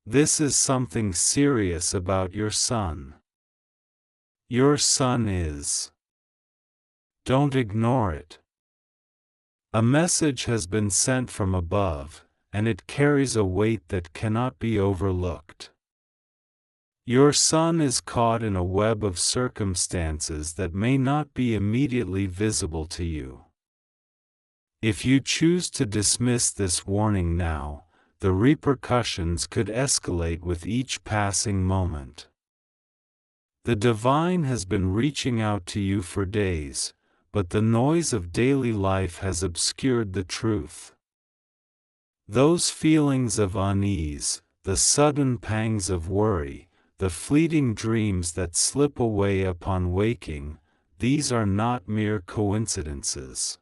This is something serious about your son. Your son is. Don't ignore it. A message has been sent from above, and it carries a weight that cannot be overlooked. Your son is caught in a web of circumstances that may not be immediately visible to you. If you choose to dismiss this warning now, the repercussions could escalate with each passing moment. The divine has been reaching out to you for days, but the noise of daily life has obscured the truth. Those feelings of unease, the sudden pangs of worry, the fleeting dreams that slip away upon waking, these are not mere coincidences.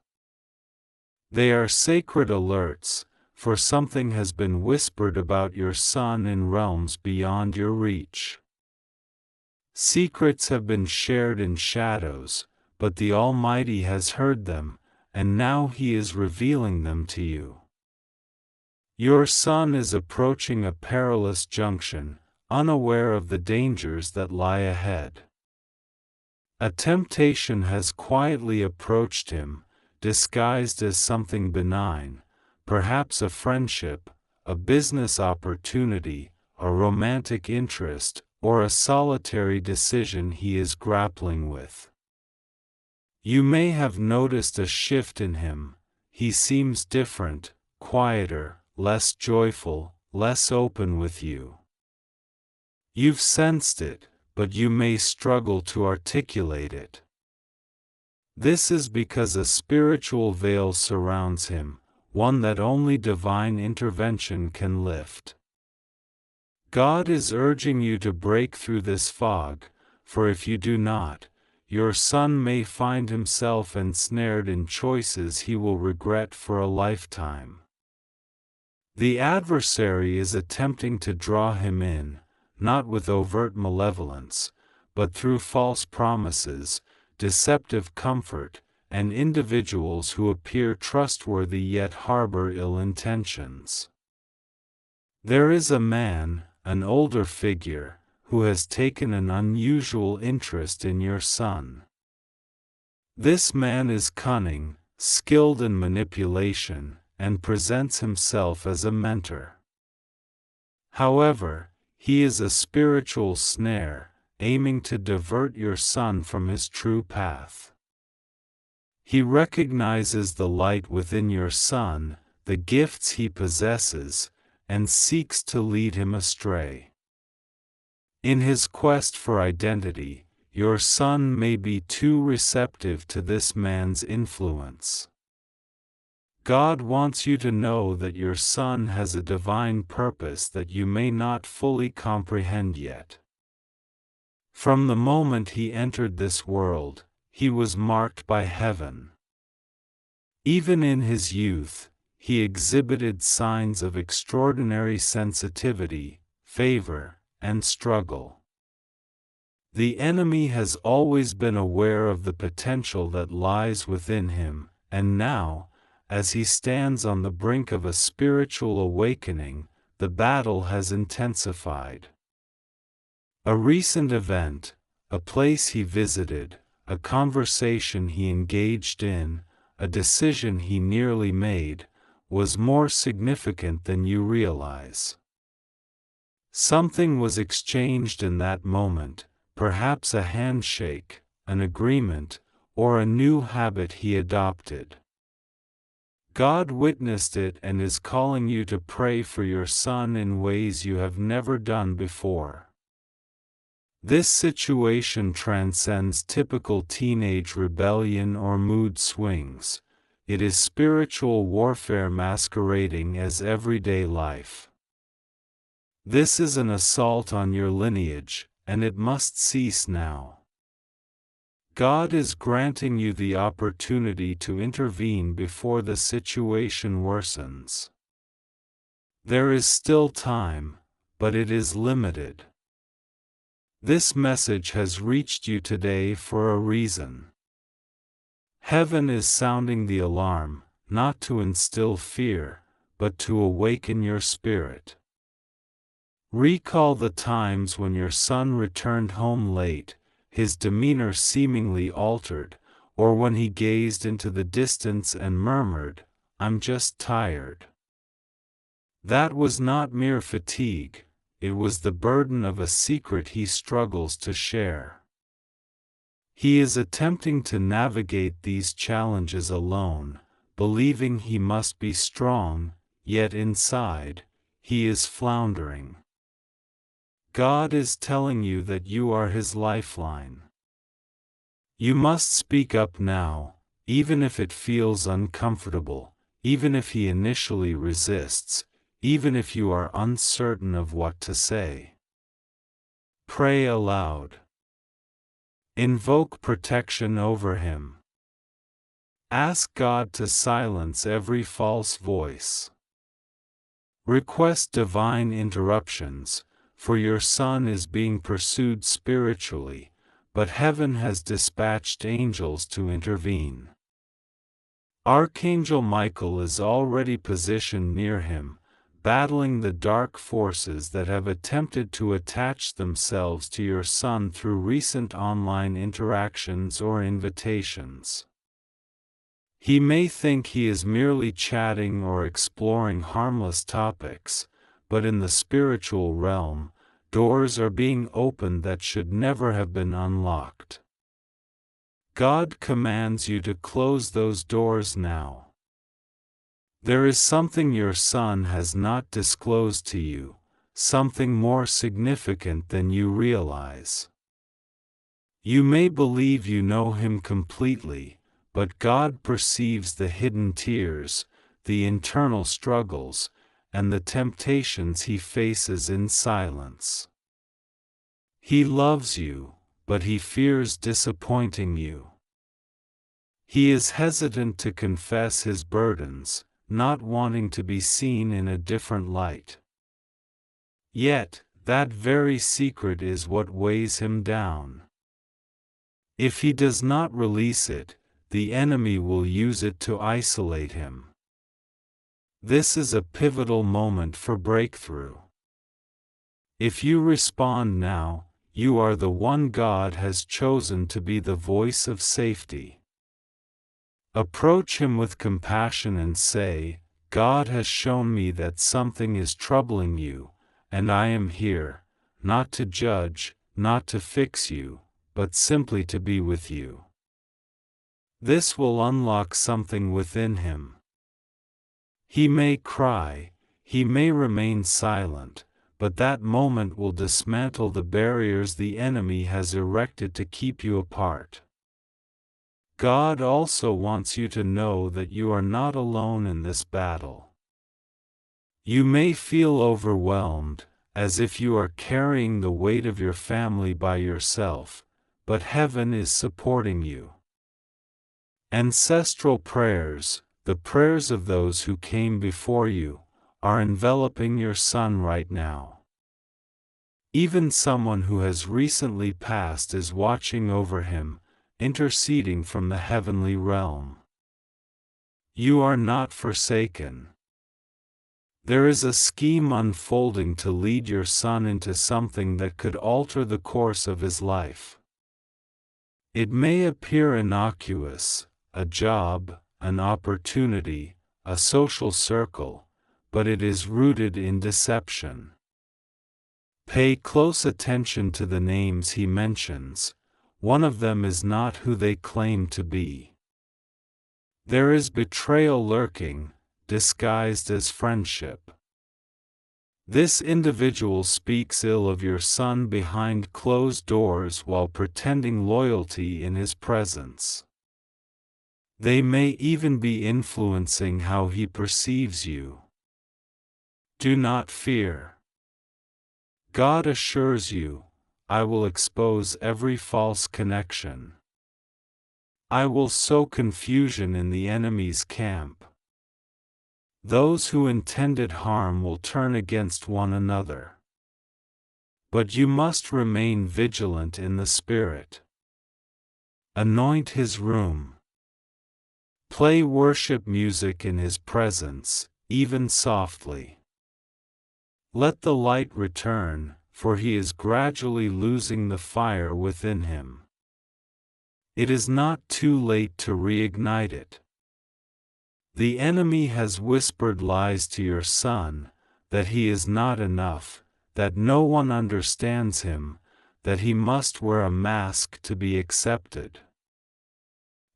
They are sacred alerts, for something has been whispered about your son in realms beyond your reach. Secrets have been shared in shadows, but the Almighty has heard them, and now He is revealing them to you. Your son is approaching a perilous junction, unaware of the dangers that lie ahead. A temptation has quietly approached him, disguised as something benign, perhaps a friendship, a business opportunity, a romantic interest, or a solitary decision he is grappling with. You may have noticed a shift in him. He seems different, quieter, less joyful, less open with you. You've sensed it, but you may struggle to articulate it. This is because a spiritual veil surrounds him, one that only divine intervention can lift. God is urging you to break through this fog, for if you do not, your son may find himself ensnared in choices he will regret for a lifetime. The adversary is attempting to draw him in, not with overt malevolence, but through false promises, deceptive comfort, and individuals who appear trustworthy yet harbor ill intentions. There is a man, an older figure, who has taken an unusual interest in your son. This man is cunning, skilled in manipulation, and presents himself as a mentor. However, he is a spiritual snare, aiming to divert your son from his true path. He recognizes the light within your son, the gifts he possesses, and seeks to lead him astray. In his quest for identity, your son may be too receptive to this man's influence. God wants you to know that your son has a divine purpose that you may not fully comprehend yet. From the moment he entered this world, he was marked by heaven. Even in his youth, he exhibited signs of extraordinary sensitivity, favor, and struggle. The enemy has always been aware of the potential that lies within him, and now, as he stands on the brink of a spiritual awakening, the battle has intensified. A recent event, a place he visited, a conversation he engaged in, a decision he nearly made, was more significant than you realize. Something was exchanged in that moment, perhaps a handshake, an agreement, or a new habit he adopted. God witnessed it and is calling you to pray for your son in ways you have never done before. This situation transcends typical teenage rebellion or mood swings. It is spiritual warfare masquerading as everyday life. This is an assault on your lineage, and it must cease now. God is granting you the opportunity to intervene before the situation worsens. There is still time, but it is limited. This message has reached you today for a reason. Heaven is sounding the alarm, not to instill fear, but to awaken your spirit. Recall the times when your son returned home late, his demeanor seemingly altered, or when he gazed into the distance and murmured, "I'm just tired." That was not mere fatigue, it was the burden of a secret he struggles to share. He is attempting to navigate these challenges alone, believing he must be strong, yet inside, he is floundering. God is telling you that you are his lifeline. You must speak up now, even if it feels uncomfortable, even if he initially resists, even if you are uncertain of what to say. Pray aloud. Invoke protection over him. Ask God to silence every false voice. Request divine interruptions, for your son is being pursued spiritually, but heaven has dispatched angels to intervene. Archangel Michael is already positioned near him, battling the dark forces that have attempted to attach themselves to your son through recent online interactions or invitations. He may think he is merely chatting or exploring harmless topics, but in the spiritual realm, doors are being opened that should never have been unlocked. God commands you to close those doors now. There is something your son has not disclosed to you, something more significant than you realize. You may believe you know him completely, but God perceives the hidden tears, the internal struggles, and the temptations he faces in silence. He loves you, but he fears disappointing you. He is hesitant to confess his burdens, not wanting to be seen in a different light. Yet, that very secret is what weighs him down. If he does not release it, the enemy will use it to isolate him. This is a pivotal moment for breakthrough. If you respond now, you are the one God has chosen to be the voice of safety. Approach him with compassion and say, "God has shown me that something is troubling you, and I am here, not to judge, not to fix you, but simply to be with you." This will unlock something within him. He may cry, he may remain silent, but that moment will dismantle the barriers the enemy has erected to keep you apart. God also wants you to know that you are not alone in this battle. You may feel overwhelmed, as if you are carrying the weight of your family by yourself, but heaven is supporting you. Ancestral prayers, the prayers of those who came before you, are enveloping your son right now. Even someone who has recently passed is watching over him, interceding from the heavenly realm. You are not forsaken. There is a scheme unfolding to lead your son into something that could alter the course of his life. It may appear innocuous, a job, an opportunity, a social circle, but it is rooted in deception. Pay close attention to the names he mentions. One of them is not who they claim to be. There is betrayal lurking, disguised as friendship. This individual speaks ill of your son behind closed doors while pretending loyalty in his presence. They may even be influencing how he perceives you. Do not fear. God assures you, "I will expose every false connection. I will sow confusion in the enemy's camp. Those who intended harm will turn against one another. But you must remain vigilant in the Spirit. Anoint his room. Play worship music in his presence, even softly. Let the light return, for he is gradually losing the fire within him. It is not too late to reignite it. The enemy has whispered lies to your son, that he is not enough, that no one understands him, that he must wear a mask to be accepted.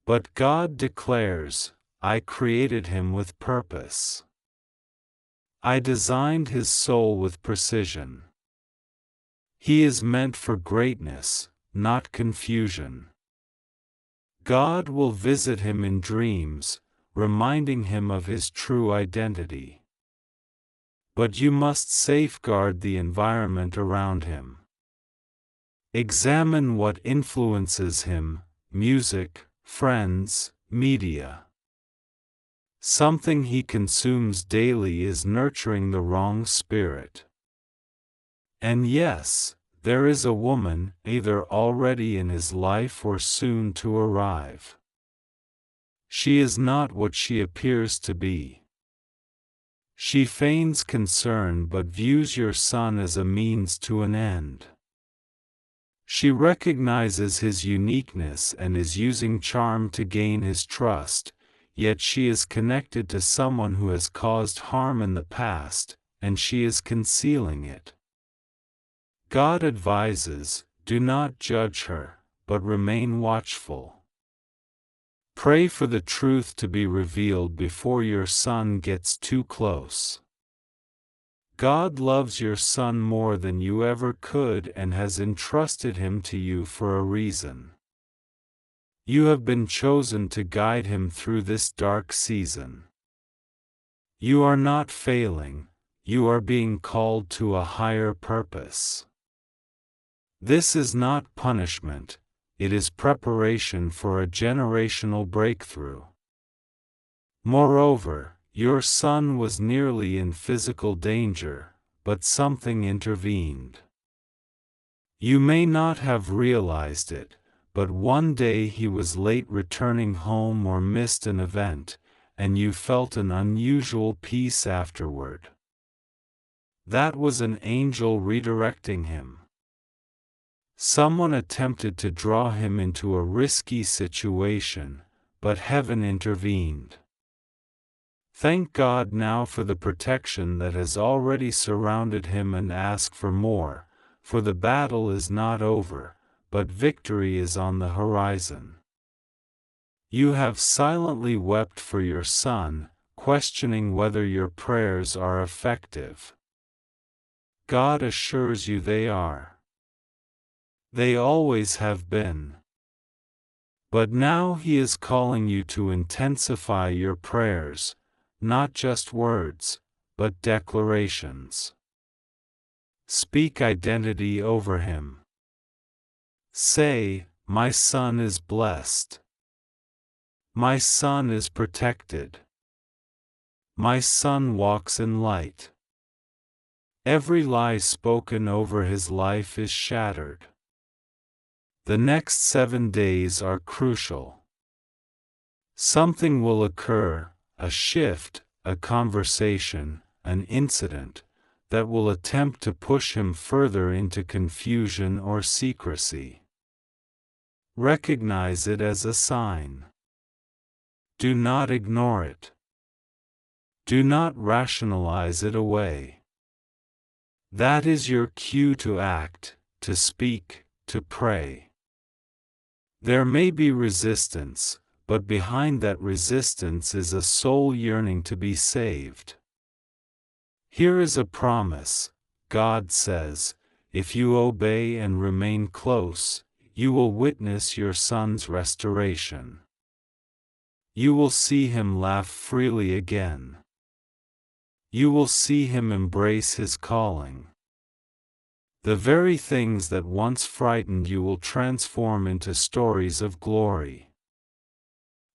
But God declares, I created him with purpose. I designed his soul with precision. He is meant for greatness, not confusion. God will visit him in dreams, reminding him of his true identity. But you must safeguard the environment around him. Examine what influences him: music, friends, media. Something he consumes daily is nurturing the wrong spirit. And yes, there is a woman, either already in his life or soon to arrive. She is not what she appears to be. She feigns concern but views your son as a means to an end. She recognizes his uniqueness and is using charm to gain his trust, yet she is connected to someone who has caused harm in the past, and she is concealing it. God advises, do not judge her, but remain watchful. Pray for the truth to be revealed before your son gets too close. God loves your son more than you ever could and has entrusted him to you for a reason. You have been chosen to guide him through this dark season. You are not failing, you are being called to a higher purpose. This is not punishment, it is preparation for a generational breakthrough. Moreover, your son was nearly in physical danger, but something intervened. You may not have realized it, but one day he was late returning home or missed an event, and you felt an unusual peace afterward. That was an angel redirecting him. Someone attempted to draw him into a risky situation, but heaven intervened. Thank God now for the protection that has already surrounded him and ask for more, for the battle is not over, but victory is on the horizon. You have silently wept for your son, questioning whether your prayers are effective. God assures you they are. They always have been. But now He is calling you to intensify your prayers, not just words, but declarations. Speak identity over him. Say, my son is blessed. My son is protected. My son walks in light. Every lie spoken over his life is shattered. The next 7 days are crucial. Something will occur, a shift, a conversation, an incident, that will attempt to push him further into confusion or secrecy. Recognize it as a sign. Do not ignore it. Do not rationalize it away. That is your cue to act, to speak, to pray. There may be resistance, but behind that resistance is a soul yearning to be saved. Here is a promise. God says, if you obey and remain close, you will witness your son's restoration. You will see him laugh freely again. You will see him embrace his calling. The very things that once frightened you will transform into stories of glory.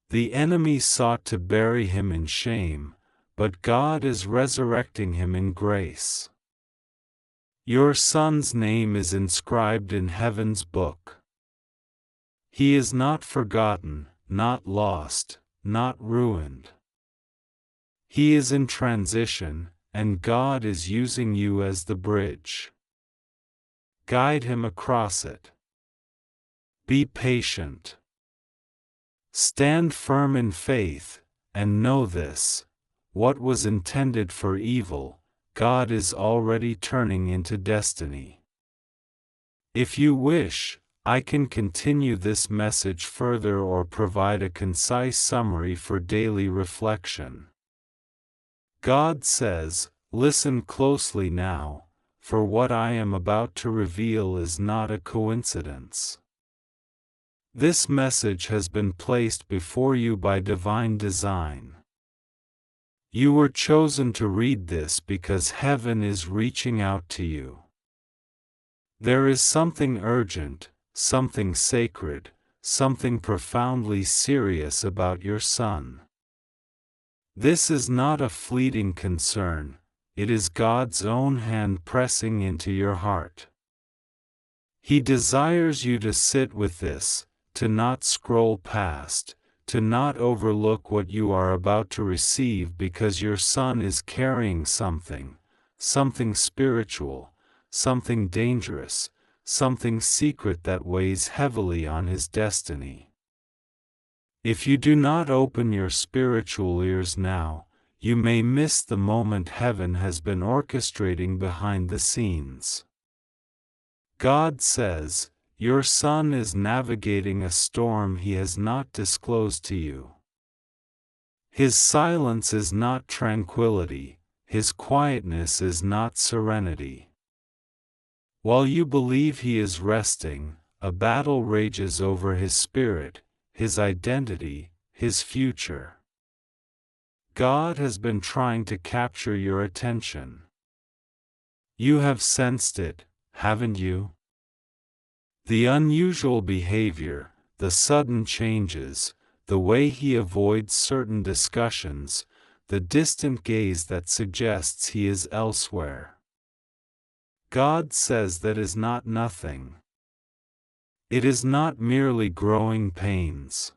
The enemy sought to bury him in shame, but God is resurrecting him in grace. Your son's name is inscribed in heaven's book. He is not forgotten, not lost, not ruined. He is in transition, and God is using you as the bridge. Guide him across it. Be patient. Stand firm in faith, and know this: what was intended for evil, God is already turning into destiny. If you wish, I can continue this message further or provide a concise summary for daily reflection. God says, listen closely now, for what I am about to reveal is not a coincidence. This message has been placed before you by divine design. You were chosen to read this because heaven is reaching out to you. There is something urgent, something sacred, something profoundly serious about your son. This is not a fleeting concern, it is God's own hand pressing into your heart. He desires you to sit with this, to not scroll past, to not overlook what you are about to receive, because your son is carrying something spiritual, something dangerous, something secret that weighs heavily on his destiny. If you do not open your spiritual ears now, you may miss the moment heaven has been orchestrating behind the scenes. God says, your son is navigating a storm he has not disclosed to you. His silence is not tranquility, his quietness is not serenity. While you believe he is resting, a battle rages over his spirit, his identity, his future. God has been trying to capture your attention. You have sensed it, haven't you? The unusual behavior, the sudden changes, the way he avoids certain discussions, the distant gaze that suggests he is elsewhere. God says that is not nothing. It is not merely growing pains.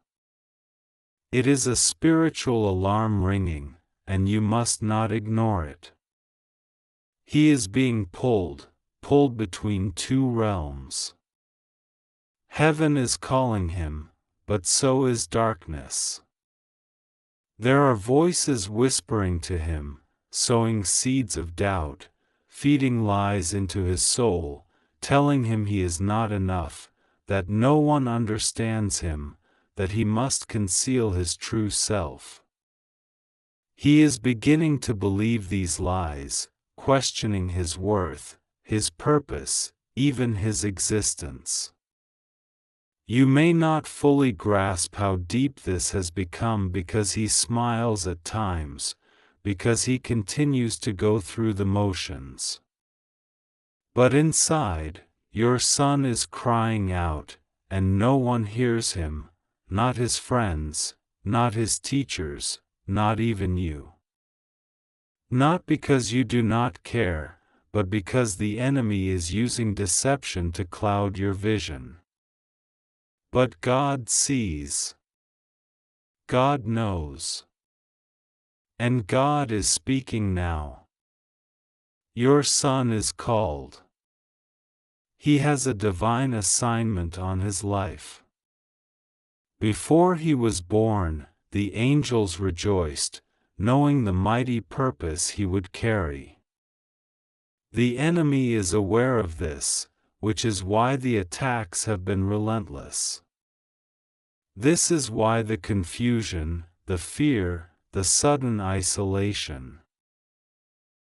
It is a spiritual alarm ringing, and you must not ignore it. He is being pulled between two realms. Heaven is calling him, but so is darkness. There are voices whispering to him, sowing seeds of doubt, feeding lies into his soul, telling him he is not enough, that no one understands him, that he must conceal his true self. He is beginning to believe these lies, questioning his worth, his purpose, even his existence. You may not fully grasp how deep this has become because he smiles at times, because he continues to go through the motions. But inside, your son is crying out, and no one hears him, not his friends, not his teachers, not even you. Not because you do not care, but because the enemy is using deception to cloud your vision. But God sees. God knows. And God is speaking now. Your son is called. He has a divine assignment on his life. Before he was born, the angels rejoiced, knowing the mighty purpose he would carry. The enemy is aware of this, which is why the attacks have been relentless. This is why the confusion, the fear, the sudden isolation.